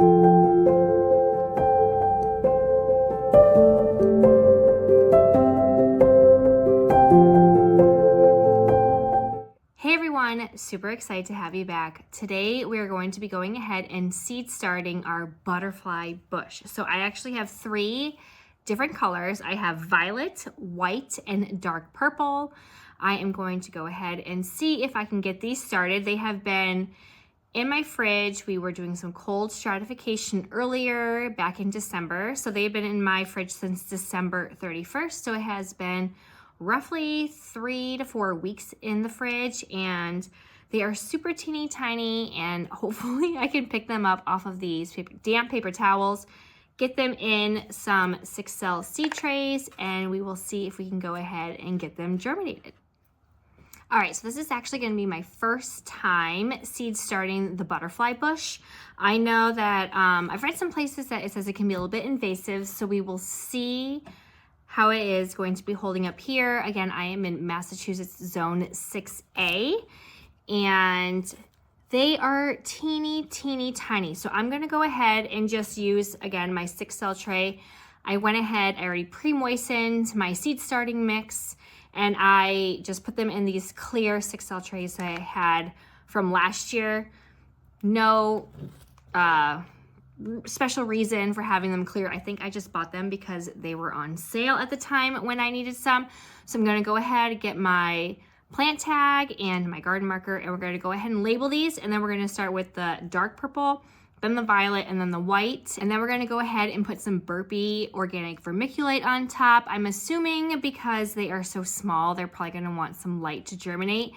Hey everyone, super excited to have you back. Today we are going to be going ahead and seed starting our butterfly bush. So I actually have 3 different colors. I have violet, white, and dark purple. I am going to go ahead and see if I can get these started. They have been in my fridge. We were doing some cold stratification earlier back in December. So they've been in my fridge since December 31st. So it has been roughly 3 to 4 weeks in the fridge, and they are super teeny tiny, and hopefully I can pick them up off of these damp paper towels, get them in some 6-cell seed trays, and we will see if we can go ahead and get them germinated. All right, so this is actually going to be my first time seed starting the butterfly bush. I know that I've read some places that it says it can be a little bit invasive, so we will see how it is going to be holding up here. Again, I am in Massachusetts Zone 6A, and they are teeny tiny. So I'm gonna go ahead and just use, again, my 6-cell tray. I went ahead, I already pre-moistened my seed starting mix, and I just put them in these clear 6-cell trays that I had from last year. No special reason for having them clear. I think I just bought them because they were on sale at the time when I needed some. So I'm gonna go ahead and get my plant tag and my garden marker, and we're gonna go ahead and label these, and then we're gonna start with the dark purple, then the violet, and then the white. And then we're gonna go ahead and put some burpee organic vermiculite on top. I'm assuming because they are so small, they're probably gonna want some light to germinate.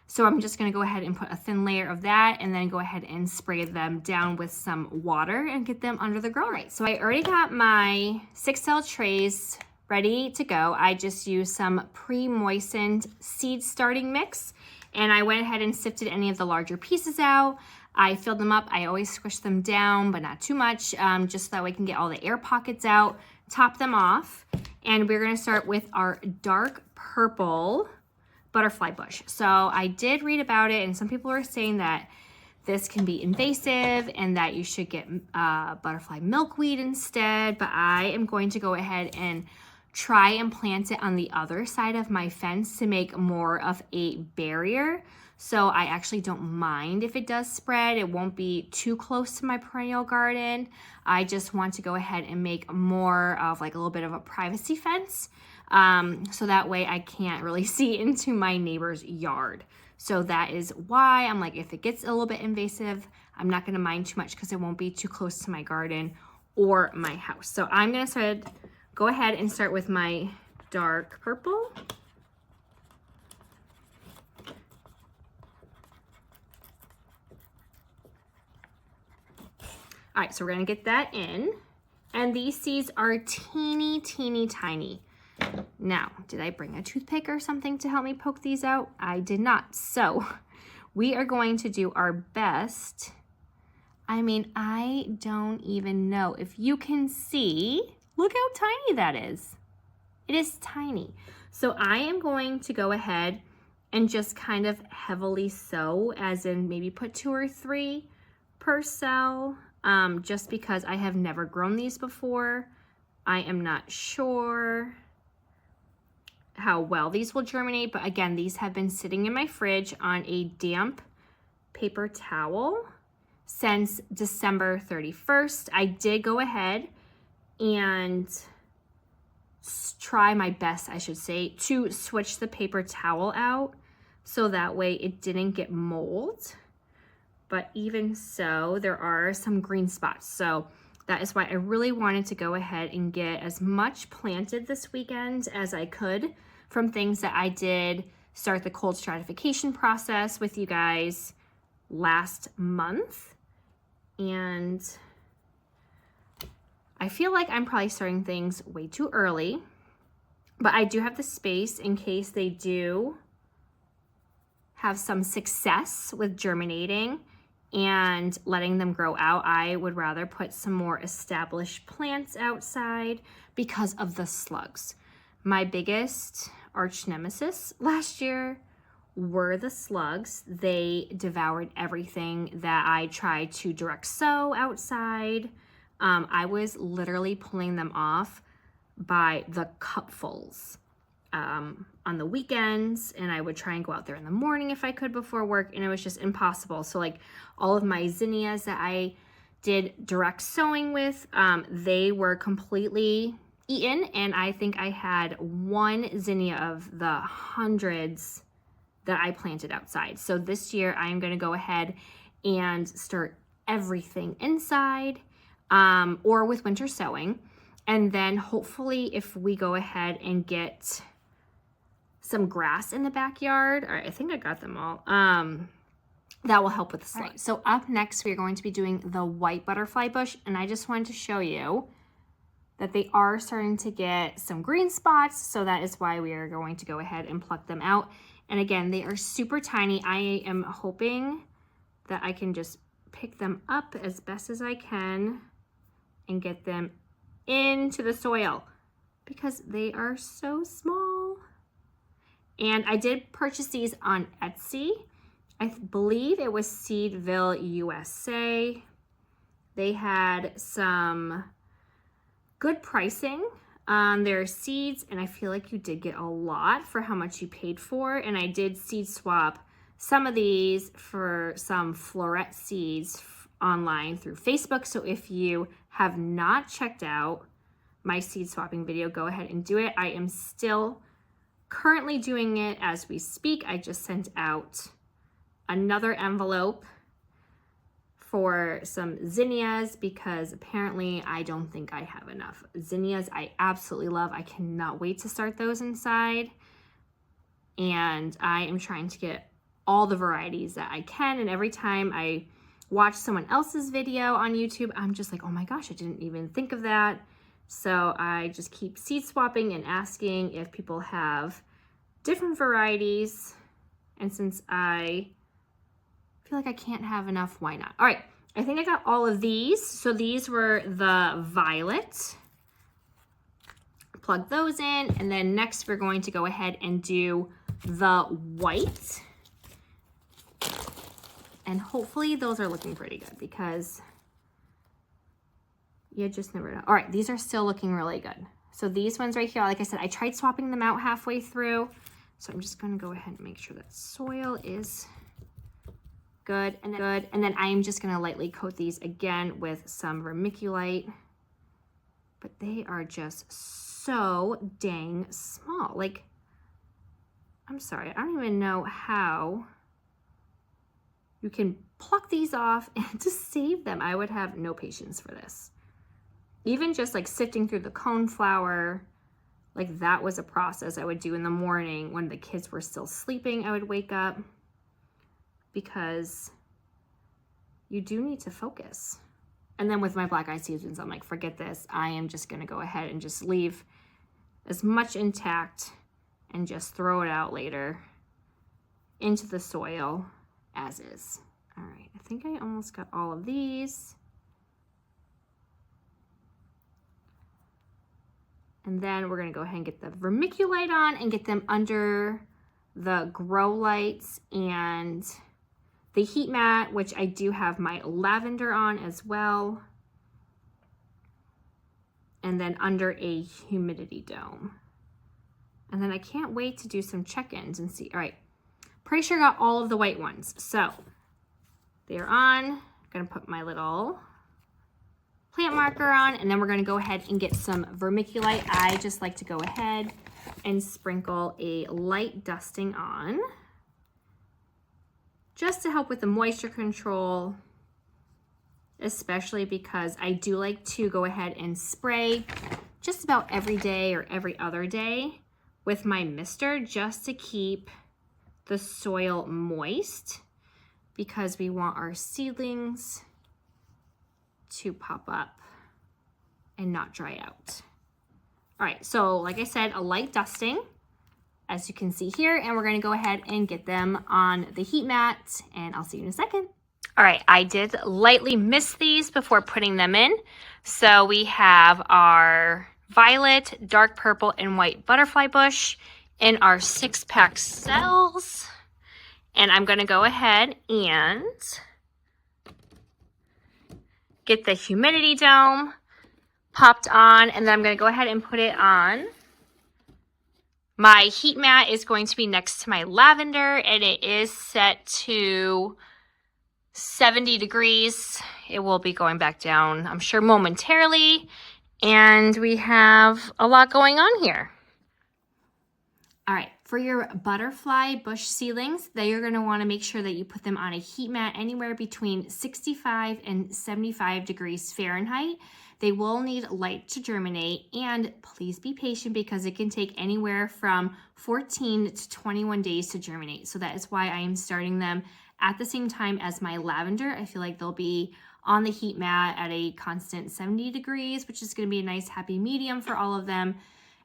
So I'm just gonna go ahead and put a thin layer of that, and then go ahead and spray them down with some water and get them under the grow. All right, so I already got my 6-cell trays ready to go. I just used some pre-moistened seed starting mix, and I went ahead and sifted any of the larger pieces out. I filled them up. I always squish them down, but not too much, just so that way I can get all the air pockets out, top them off. And we're gonna start with our dark purple butterfly bush. So I did read about it, and some people are saying that this can be invasive and that you should get butterfly milkweed instead, but I am going to go ahead and try and plant it on the other side of my fence to make more of a barrier. So I actually don't mind if it does spread. It won't be too close to my perennial garden. I just want to go ahead and make more of like a little bit of a privacy fence. So that way I can't really see into my neighbor's yard. So that is why I'm like, if it gets a little bit invasive, I'm not gonna mind too much because it won't be too close to my garden or my house. So I'm gonna go ahead and start with my dark purple. All right, so we're gonna get that in. And these seeds are teeny tiny. Now, did I bring a toothpick or something to help me poke these out? I did not. So we are going to do our best. I mean, I don't even know if you can see. Look how tiny that is. It is tiny. So I am going to go ahead and just kind of heavily sow, as in maybe put 2 or 3 per cell, just because I have never grown these before. I am not sure how well these will germinate, but again, these have been sitting in my fridge on a damp paper towel since December 31st. I did go ahead and try my best, I should say, to switch the paper towel out so that way it didn't get mold. But even so, there are some green spots. So that is why I really wanted to go ahead and get as much planted this weekend as I could from things that I did start the cold stratification process with you guys last month. And I feel like I'm probably starting things way too early, but I do have the space in case they do have some success with germinating and letting them grow out. I would rather put some more established plants outside because of the slugs. My biggest arch nemesis last year were the slugs. They devoured everything that I tried to direct sow outside. I was literally pulling them off by the cupfuls on the weekends, and I would try and go out there in the morning if I could before work, and it was just impossible. So like all of my zinnias that I did direct sowing with, they were completely eaten, and I think I had one zinnia of the hundreds that I planted outside. So this year I'm going to go ahead and start everything inside, or with winter sowing. And then hopefully if we go ahead and get some grass in the backyard, all right, I think I got them all, that will help with the slugs. Right, so up next, we're going to be doing the white butterfly bush. And I just wanted to show you that they are starting to get some green spots. So that is why we are going to go ahead and pluck them out. And again, they are super tiny. I am hoping that I can just pick them up as best as I can and get them into the soil because they are so small. And I did purchase these on Etsy. I believe it was Seedville, USA. They had some good pricing on their seeds, and I feel like you did get a lot for how much you paid for. And I did seed swap some of these for some floret seeds online through Facebook. So if you have not checked out my seed swapping video, go ahead and do it. I am still currently doing it as we speak. I just sent out another envelope for some zinnias because apparently I don't think I have enough. Zinnias I absolutely love. I cannot wait to start those inside. And I am trying to get all the varieties that I can. And every time I watch someone else's video on YouTube, I'm just like, oh my gosh, I didn't even think of that. So I just keep seed swapping and asking if people have different varieties. And since I feel like I can't have enough, why not? All right, I think I got all of these. So these were the violet. Plug those in. And then next we're going to go ahead and do the white. And hopefully those are looking pretty good because you just never know. All right, these are still looking really good. So these ones right here, like I said, I tried swapping them out halfway through. So I'm just gonna go ahead and make sure that soil is good. And then I am just gonna lightly coat these again with some vermiculite. But they are just so dang small. Like, I'm sorry, I don't even know how you can pluck these off and to save them. I would have no patience for this. Even just like sifting through the cone flour, like that was a process I would do in the morning when the kids were still sleeping. I would wake up because you do need to focus. And then with my black eyed seasons, I'm like, forget this. I am just gonna go ahead and just leave as much intact and just throw it out later into the soil as is. All right, I think I almost got all of these. And then we're gonna go ahead and get the vermiculite on and get them under the grow lights and the heat mat, which I do have my lavender on as well. And then under a humidity dome. And then I can't wait to do some check-ins and see. All right, pretty sure I got all of the white ones. So they're on. I'm gonna put my little plant marker on, and then we're gonna go ahead and get some vermiculite. I just like to go ahead and sprinkle a light dusting on just to help with the moisture control, especially because I do like to go ahead and spray just about every day or every other day with my mister just to keep the soil moist because we want our seedlings to pop up and not dry out. All right, so like I said, a light dusting, as you can see here, and we're gonna go ahead and get them on the heat mat, and I'll see you in a second. All right, I did lightly mist these before putting them in. So we have our violet, dark purple, and white butterfly bush in our 6-pack cells. And I'm gonna go ahead and get the humidity dome popped on, and then I'm gonna go ahead and put it on. My heat mat is going to be next to my lavender, and it is set to 70 degrees. It will be going back down, I'm sure, momentarily. And we have a lot going on here. All right, for your butterfly bush seedlings, that you're gonna wanna make sure that you put them on a heat mat anywhere between 65 and 75 degrees Fahrenheit. They will need light to germinate, and please be patient because it can take anywhere from 14 to 21 days to germinate. So that is why I am starting them at the same time as my lavender. I feel like they'll be on the heat mat at a constant 70 degrees, which is gonna be a nice happy medium for all of them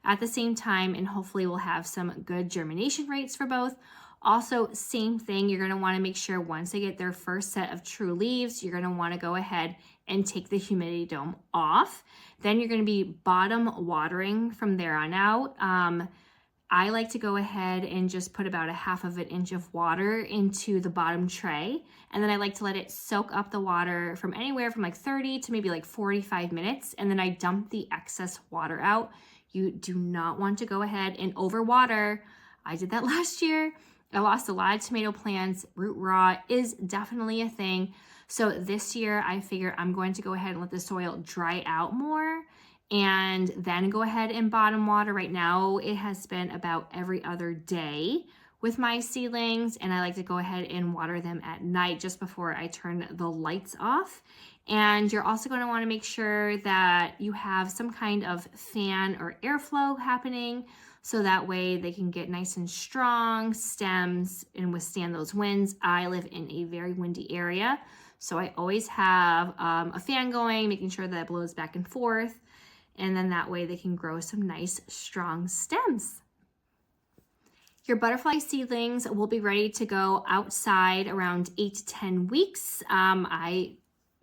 at the same time, and hopefully we'll have some good germination rates for both. Also, same thing, you're gonna wanna make sure once they get their first set of true leaves, you're gonna wanna go ahead and take the humidity dome off. Then you're gonna be bottom watering from there on out. I like to go ahead and just put about a half of an inch of water into the bottom tray. And then I like to let it soak up the water from anywhere from like 30 to maybe like 45 minutes. And then I dump the excess water out. You do not want to go ahead and overwater. I did that last year. I lost a lot of tomato plants. Root rot is definitely a thing. So this year I figure I'm going to go ahead and let the soil dry out more and then go ahead and bottom water. Right now it has been about every other day with my seedlings, and I like to go ahead and water them at night just before I turn the lights off. And you're also going to want to make sure that you have some kind of fan or airflow happening, so that way they can get nice and strong stems and withstand those winds. I live in a very windy area, so I always have a fan going, making sure that it blows back and forth, and then that way they can grow some nice strong stems. Your butterfly seedlings will be ready to go outside around 8 to 10 weeks. I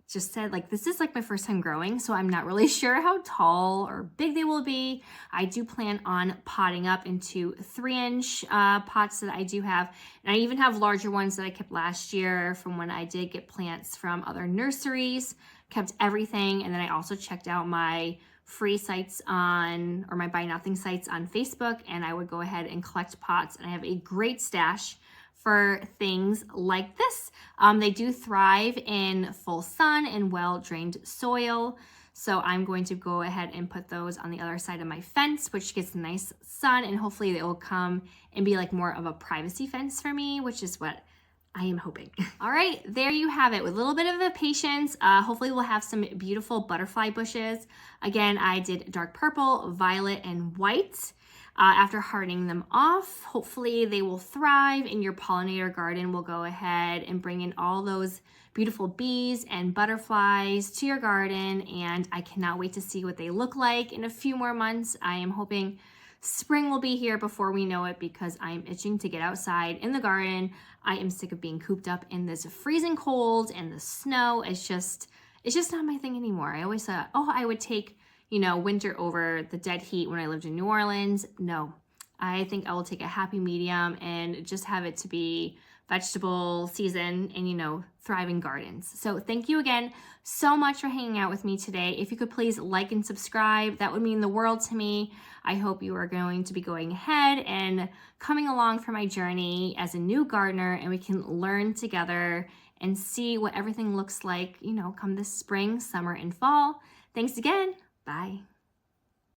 just said, like, this is like my first time growing, so I'm not really sure how tall or big they will be. I do plan on potting up into 3-inch pots that I do have. And I even have larger ones that I kept last year from when I did get plants from other nurseries, kept everything. And then I also checked out my free sites on, or my buy nothing sites on Facebook, and I would go ahead and collect pots, and I have a great stash for things like this. They do thrive in full sun and well-drained soil. So I'm going to go ahead and put those on the other side of my fence, which gets nice sun, and hopefully they will come and be like more of a privacy fence for me, which is what I am hoping. All right, there you have it. With a little bit of patience, hopefully we'll have some beautiful butterfly bushes. Again, I did dark purple, violet, and white. After hardening them off, hopefully they will thrive, and your pollinator garden will go ahead and bring in all those beautiful bees and butterflies to your garden, and I cannot wait to see what they look like in a few more months. I am hoping spring will be here before we know it, because I'm itching to get outside in the garden. I am sick of being cooped up in this freezing cold and the snow. It's just not my thing anymore. I always thought, oh, I would take, you know, winter over the dead heat when I lived in New Orleans. No, I think I will take a happy medium and just have it to be vegetable season and, you know, thriving gardens. So thank you again so much for hanging out with me today. If you could please like and subscribe, that would mean the world to me. I hope you are going to be going ahead and coming along for my journey as a new gardener, and we can learn together and see what everything looks like, you know, come this spring, summer, and fall. Thanks again. Bye.